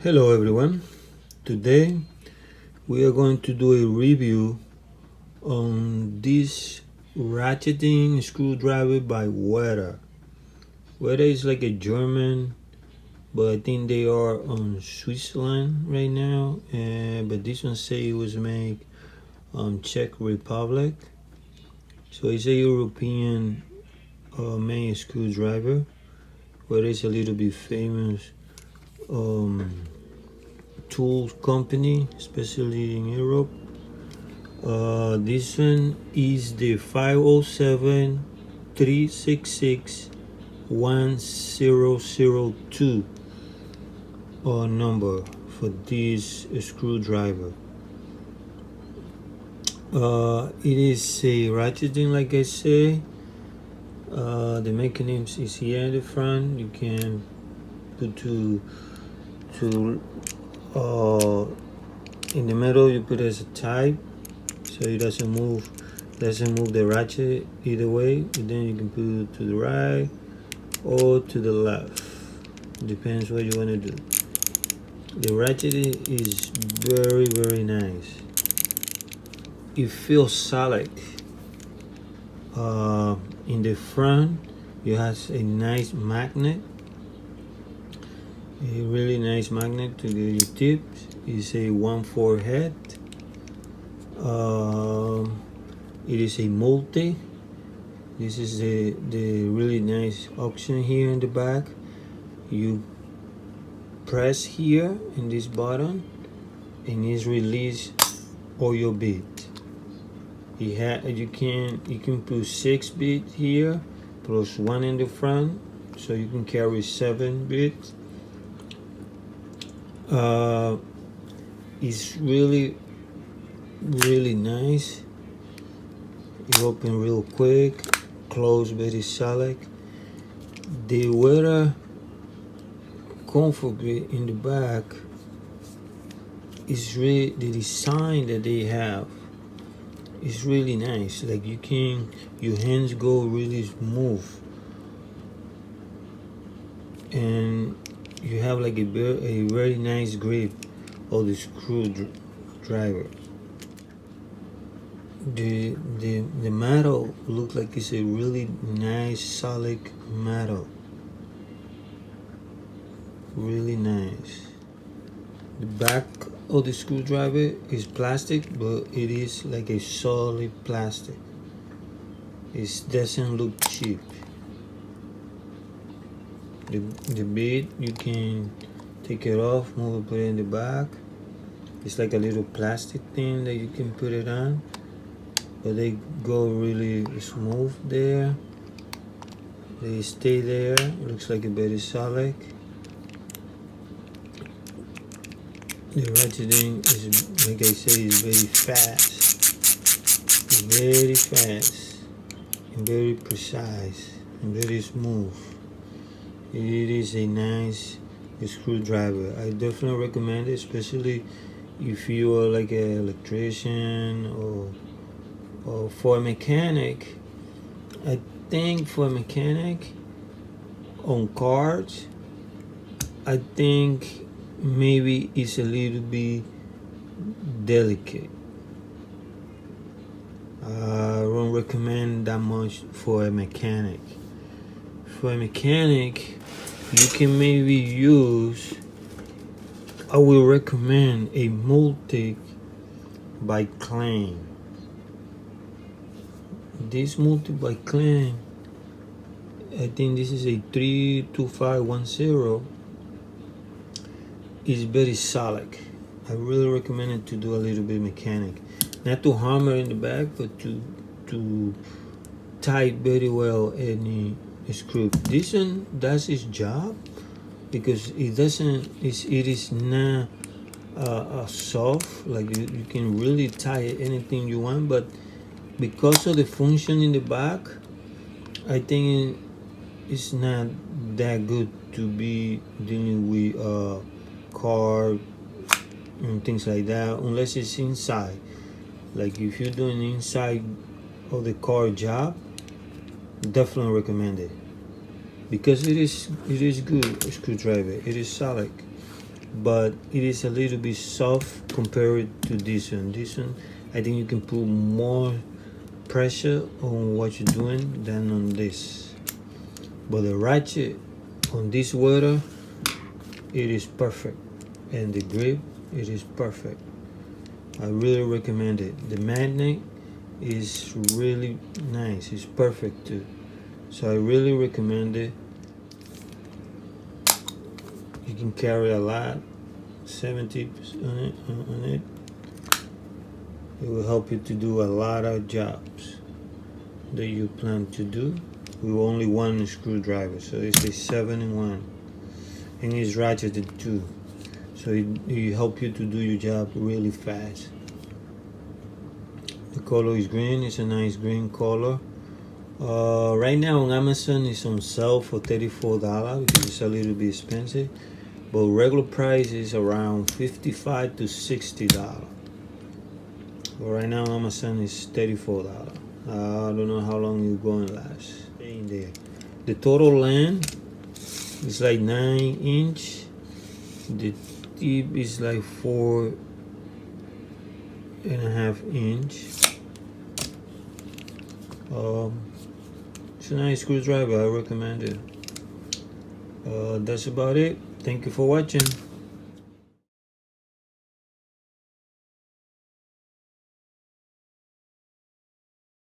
Hello everyone. Today we are going to do a review on this ratcheting screwdriver by Wera. Wera is like a German, but I think they are on Switzerland right now. But this one say it was made on Czech Republic. So it's a European made screwdriver. Wera is a little bit famous tool company, especially in Europe. This one is the 507 366 1002 number for this screwdriver. It is a ratcheting, like I say. The mechanism is here in the front. You can put to in the middle. You put as a type, so it doesn't move the ratchet either way. And then you can put it to the right or to the left, depends what you want to do. The ratchet is very nice. It feels solid. In the front you have a nice magnet, a really nice magnet to get your tips. It's a 1/4 head. It is a multi. This is the really nice option here in the back. You press here in this button and it's release all your bit. You can put 6 bit here plus 1 in the front, so you can carry 7 bits. It's really nice. It open real quick, close very solid. The Wera comfort grip in the back is really, the design that they have is really nice. Like your hands go really smooth, and you have like a very nice grip of the screwdriver. The metal looks like it's a really nice solid metal, really nice. The back of the screwdriver is plastic, but it is like a solid plastic. It doesn't look cheap. The bit, you can take it off, move it, put it in the back. It's like a little plastic thing that you can put it on, but they go really smooth there. They stay there. It looks like a very solid. The ratcheting is, like I say, is very fast and very precise and very smooth. It is a nice screwdriver. I definitely recommend it, especially if you are like an electrician or for a mechanic. I think for a mechanic on cars, I think maybe it's a little bit delicate. I don't recommend that much for a mechanic. For a mechanic, you can maybe use, I will recommend a multi by Klein. This multi by Klein, I think this is a 32510, is very solid. I really recommend it to do a little bit mechanic, not to hammer in the back, but to tight very well any screw. This one does its job because it is not soft. Like you can really tie anything you want, but because of the function in the back, I think it's not that good to be dealing with car and things like that, unless it's inside. Like if you're doing inside of the car job, definitely recommend it because it is good screwdriver. It is solid. but it is a little bit soft compared to this one. This one, I think you can put more pressure on what you're doing than on this. But the ratchet on this Wera, it is perfect, and the grip, it is perfect. I really recommend it. The magnet is really nice. It's perfect too. So I really recommend it. You can carry a lot, 70 on it. It will help you to do a lot of jobs that you plan to do with only one screwdriver. So it's a 7-in-1, and it's ratcheted too. So it helps you to do your job really fast. The color is green. It's a nice green color. Right now on Amazon it's on sale for $34 because it's a little bit expensive, but regular price is around $55 to $60. But right now on Amazon is $34. I don't know how long you're going to last. In there, the total length is like 9-inch. The tip is like 4.5-inch. It's a nice screwdriver. I recommend it. That's about it. Thank you for watching.